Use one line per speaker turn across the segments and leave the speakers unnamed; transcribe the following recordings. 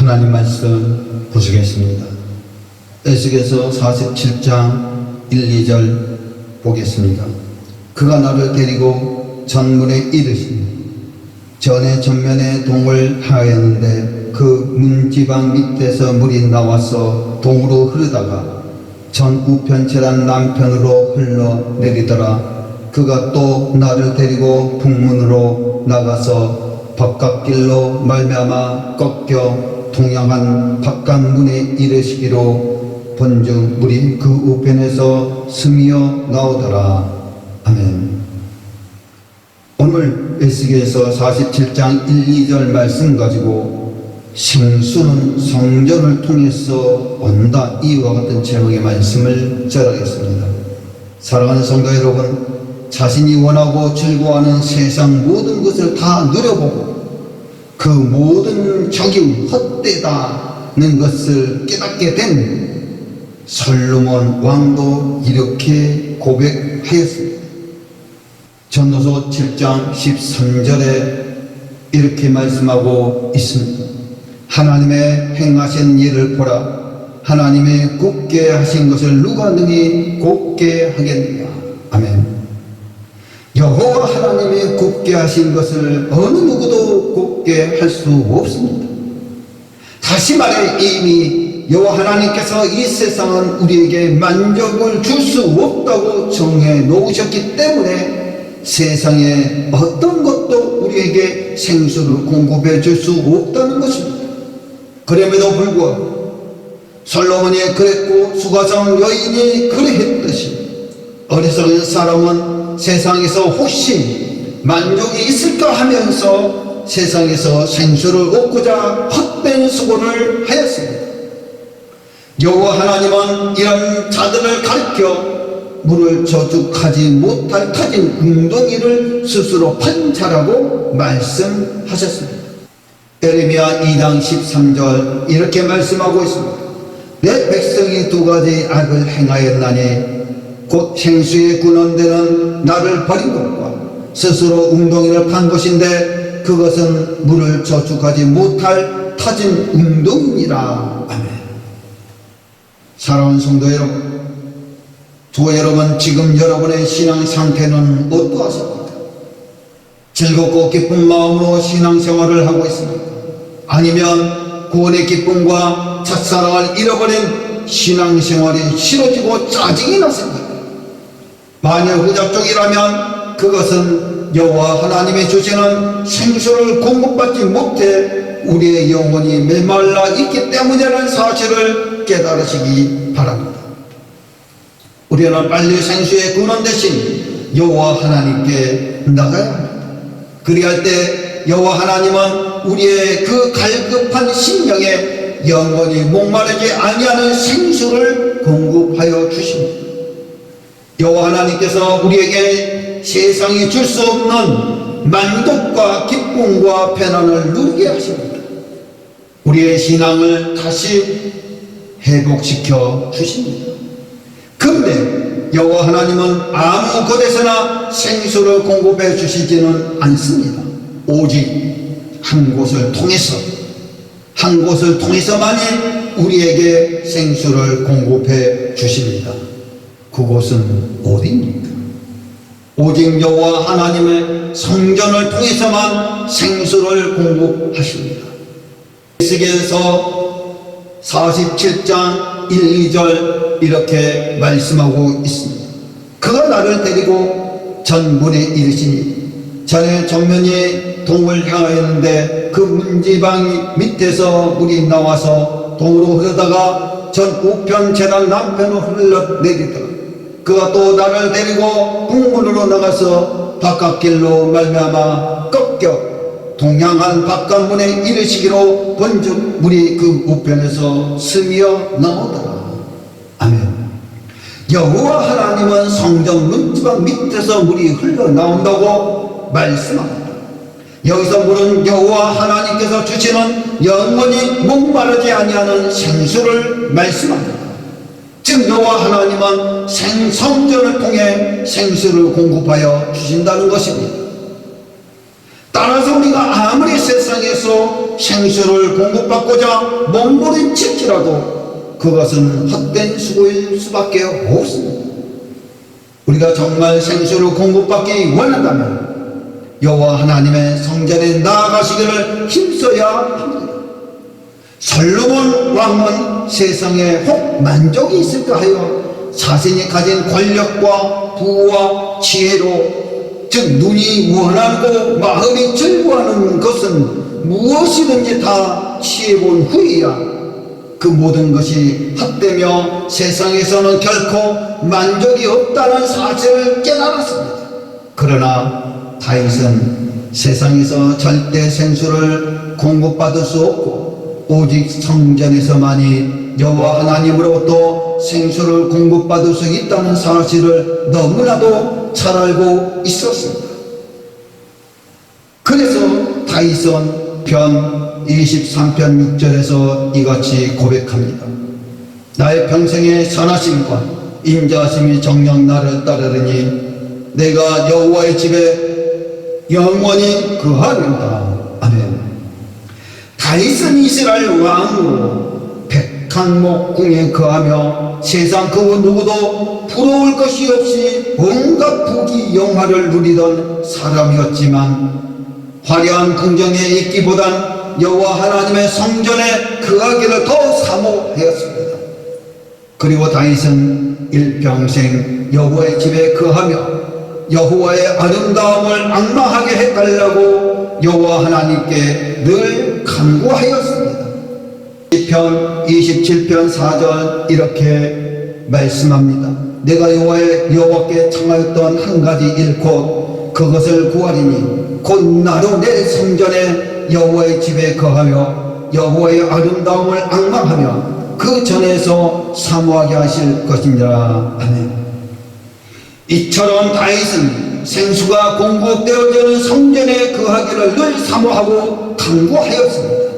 하나님 말씀 보시겠습니다. 에스겔서 47장 1, 2절 보겠습니다. 그가 나를 데리고 전문에 이르시니 전에 전면에 동을 하였는데 그 문지방 밑에서 물이 나와서 동으로 흐르다가 전 우편체란 남편으로 흘러내리더라. 그가 또 나를 데리고 북문으로 나가서 바깥길로 말미암아 꺾여 동양한 바깥문에 이르시기로 본즉 물이 그 우편에서 스미어 나오더라. 아멘. 오늘 에스겔서 47장 1, 2절 말씀 가지고 생수는 성전을 통해서 온다, 이와 같은 제목의 말씀을 전하겠습니다. 사랑하는 성도 여러분, 자신이 원하고 즐거워하는 세상 모든 것을 다 누려보고 그 모든 적이 헛되다는 것을 깨닫게 된 솔로몬 왕도 이렇게 고백하였습니다. 전도서 7장 13절에 이렇게 말씀하고 있습니다. 하나님의 행하신 일을 보라. 하나님의 굳게 하신 것을 누가 능히 굳게 하겠느냐. 아멘. 여호와 하나님이 굳게 하신 것을 어느 누구도 굳게 할 수 없습니다. 다시 말해 이미 여호와 하나님께서 이 세상은 우리에게 만족을 줄 수 없다고 정해 놓으셨기 때문에 세상에 어떤 것도 우리에게 생수를 공급해 줄 수 없다는 것입니다. 그럼에도 불구하고 솔로몬이 그랬고 수가성 여인이 그랬듯이 어리석은 사람은 세상에서 혹시 만족이 있을까 하면서 세상에서 생수를 얻고자 헛된 수고를 하였습니다. 여호와 하나님은 이런 자들을 가리켜 물을 저축하지 못할 타진 웅덩이를 스스로 판자라고 말씀하셨습니다. 에레미야 2장 13절 이렇게 말씀하고 있습니다. 내 백성이 두 가지 악을 행하였나니 곧 생수의 근원되는 나를 버린 것과 스스로 웅덩이를 판 것인데 그것은 물을 저축하지 못할 타진 웅덩이니라. 아멘. 사랑하는 성도 여러분, 저 여러분, 지금 여러분의 신앙 상태는 어떠하십니까? 즐겁고 기쁜 마음으로 신앙생활을 하고 있습니까? 아니면 구원의 기쁨과 첫사랑을 잃어버린 신앙생활이 싫어지고 짜증이 났습니까? 만약 후자 쪽이라면 그것은 여호와 하나님이 주시는 생수를 공급받지 못해 우리의 영혼이 메말라 있기 때문이라는 사실을 깨달으시기 바랍니다. 우리는 빨리 생수의 근원 대신 여호와 하나님께 나가야 합니다. 그리할 때 여호와 하나님은 우리의 그 갈급한 심령에 영원히 목마르지 아니하는 생수를 공급하여 주십니다. 여호와 하나님께서 우리에게 세상이 줄 수 없는 만족과 기쁨과 편안을 누리게 하십니다. 우리의 신앙을 다시 회복시켜 주십니다. 그런데 여호와 하나님은 아무 곳에서나 생수를 공급해 주시지는 않습니다. 오직 한 곳을 통해서만이 우리에게 생수를 공급해 주십니다. 그곳은 어디입니까? 오직 여호와 하나님의 성전을 통해서만 생수를 공급하십니다. 에스겔서 47장 1, 2절 이렇게 말씀하고 있습니다. 그가 나를 데리고 전문에 이르시니 전에 정면이 동을 향하였는데 그 문지방 밑에서 물이 나와서 동으로 흐르다가 전 우편 제단 남편으로 흘러내리더라. 그가 또 나를 데리고 북문으로 나가서 바깥길로 말미암아 꺾여 동양한 바깥문에 이르시기로 본즉 물이 그 우편에서 스미어 나오더라. 아멘. 여호와 하나님은 성전 문지방 밑에서 물이 흘러나온다고 말씀합니다. 여기서 물은 여호와 하나님께서 주시는 영원히 목마르지 아니하는 생수를 말씀합니다. 즉 여호와 하나님은 생성전을 통해 생수를 공급하여 주신다는 것입니다. 따라서 우리가 아무리 세상에서 생수를 공급받고자 몸부림칠지라도 그것은 헛된 수고일 수밖에 없습니다. 우리가 정말 생수를 공급받기 원한다면 여호와 하나님의 성전에 나아가시기를 힘써야 합니다. 솔로몬 왕은 세상에 혹 만족이 있을까 하여 자신이 가진 권력과 부와 지혜로, 즉 눈이 원하고 마음이 즐거워하는 것은 무엇이든지 다 취해본 후에야 그 모든 것이 헛되며 세상에서는 결코 만족이 없다는 사실을 깨달았습니다. 그러나 다윗은 세상에서 절대 생수를 공급받을 수 없고 오직 성전에서만이 여호와 하나님으로부터 생수를 공급받을 수 있다는 사실을 너무나도 잘 알고 있었습니다. 그래서 다윗은 편 23편 6절에서 이같이 고백합니다. 나의 평생의 선하심과 인자하심이 정녕 나를 따르느니 내가 여호와의 집에 영원히 거하리로다. 아멘. 다윗은 이스라엘 왕으로 백항목궁에 거하며 세상 그 누구도 부러울 것이 없이 온갖 부귀 영화를 누리던 사람이었지만 화려한 궁정에 있기보단 여호와 하나님의 성전에 거하기를 더 사모하였습니다. 그리고 다윗은 일평생 여호와의 집에 거하며 여호와의 아름다움을 앙망하게 해달라고 여호와 하나님께 늘 간구하였습니다. 시편 27편 4절 이렇게 말씀합니다. 내가 여호와께 청하였던 한 가지 일곧 그것을 구하리니 곧 나로 내 성전에 여호와의 집에 거하며 여호와의 아름다움을 앙망하며 그 전에서 사모하게 하실 것이니라. 아멘. 이처럼 다윗은 생수가 공급되어지는 성전에 거하기를 늘 사모하고 간구하였습니다.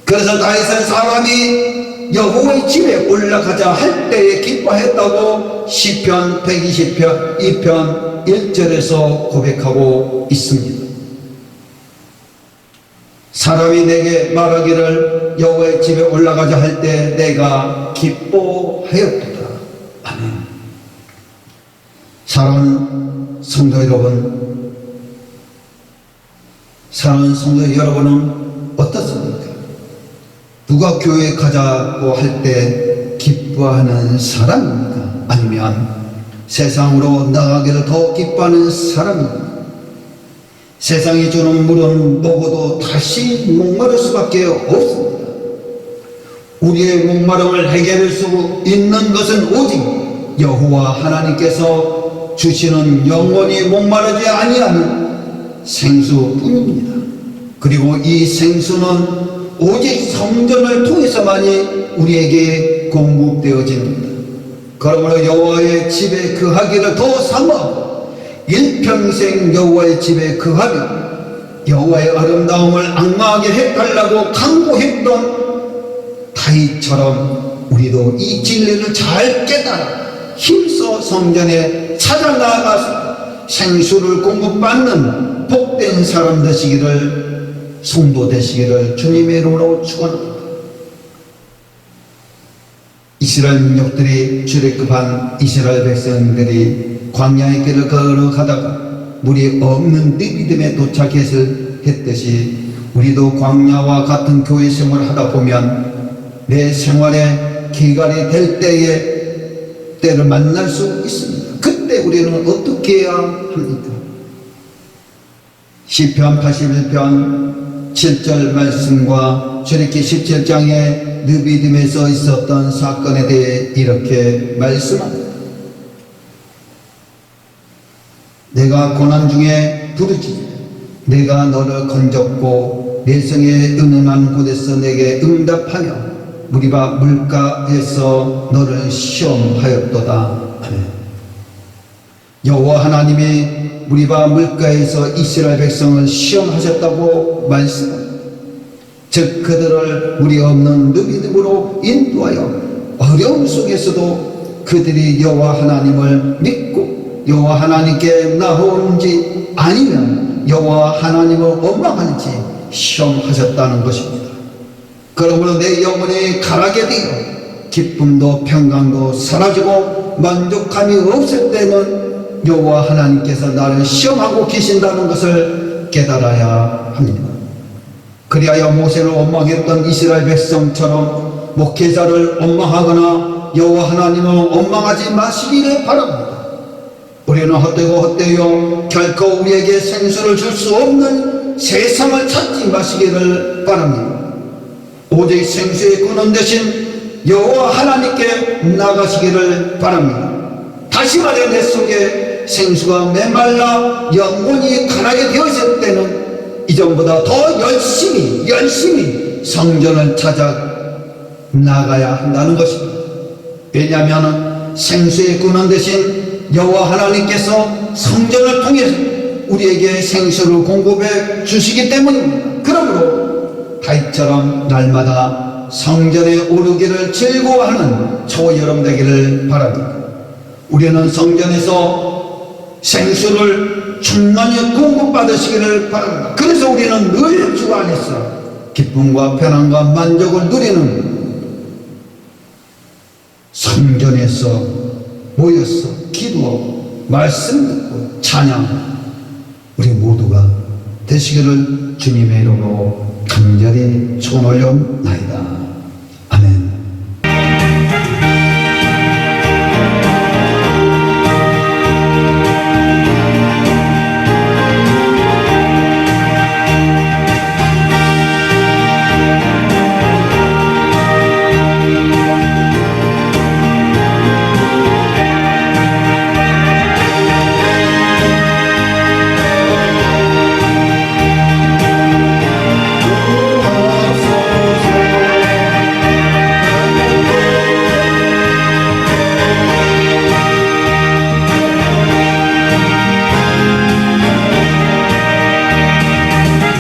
그래서 다윗은 사람이 여호와의 집에 올라가자 할 때에 기뻐했다고 시편 120편 2편 1절에서 고백하고 있습니다. 사람이 내게 말하기를 여호와의 집에 올라가자 할 때 내가 기뻐하였도다. 아멘. 사랑하는 성도 여러분은 어떻습니까? 누가 교회에 가자고 할 때 기뻐하는 사람입니까? 아니면 세상으로 나가기를 더 기뻐하는 사람입니까? 세상이 주는 물은 먹어도 다시 목마를 수밖에 없습니다. 우리의 목마름을 해결할 수 있는 것은 오직 여호와 하나님께서 주시는 영원히 목마르지 아니하는 생수뿐입니다. 그리고 이 생수는 오직 성전을 통해서만이 우리에게 공급되어집니다. 그러므로 여호와의 집에 거하기를 더 사모하고 일평생 여호와의 집에 거하며 여호와의 아름다움을 앙망하게 해달라고 간구했던 다윗처럼 우리도 이 진리를 잘 깨달아 힘써 성전에 찾아 나아가서 생수를 공급받는 복된 사람 되시기를, 성도 되시기를 주님의 이름으로 축원합니다. 이스라엘 민족들이 출애굽한 이스라엘 백성들이 광야의 길을 걸어가다가 물이 없는 느비딤에 도착했듯이 우리도 광야와 같은 교회 생활을 하다 보면 내 생활에 기갈이 될 때를 만날 수 있습니다. 그때 우리는 어떻게 해야 합니까? 시편 81편 7절 말씀과 출애굽기 17장에 느비딤에서 있었던 사건에 대해 이렇게 말씀합니다. 내가 고난 중에 부르짖으며 내가 너를 건졌고 내 성에 은은한 곳에서 내게 응답하며 무리바 물가에서 너를 시험하였도다. 아멘. 여호와 하나님이 무리바 물가에서 이스라엘 백성을 시험하셨다고 말씀합니다. 즉 그들을 무리 없는 느비딤으로 인도하여 어려움 속에서도 그들이 여호와 하나님을 믿고 여호와 하나님께 나오는지 아니면 여호와 하나님을 원망하는지 시험하셨다는 것입니다. 그러므로 내 영혼이 가라게 되어 기쁨도 평강도 사라지고 만족감이 없을 때는 여호와 하나님께서 나를 시험하고 계신다는 것을 깨달아야 합니다. 그리하여 모세를 원망했던 이스라엘 백성처럼 목회자를 원망하거나 여호와 하나님을 원망하지 마시기를 바랍니다. 우리는 헛되고 헛되어 결코 우리에게 생수를 줄 수 없는 세상을 찾지 마시기를 바랍니다. 오직 생수의 근원 되신 여호와 하나님께 나가시기를 바랍니다. 다시 말해 내 속에 생수가 메말라 영혼이 가라게 되었을 때는 이전보다 더 열심히 성전을 찾아 나가야 한다는 것입니다. 왜냐하면 생수의 근원 되신 여호와 하나님께서 성전을 통해서 우리에게 생수를 공급해 주시기 때문입니다. 그러므로 다윗처럼 날마다 성전에 오르기를 즐거워하는 저와 여러분 되기를 바랍니다. 우리는 성전에서 생수를 충만히 공급받으시기를 바랍니다. 그래서 우리는 늘 주 안에서 기쁨과 편안과 만족을 누리는 성전에서 모여서 기도하고 말씀 듣고 찬양 우리 모두가 되시기를 주님의 이름으로 간절히 축원하옵나이다.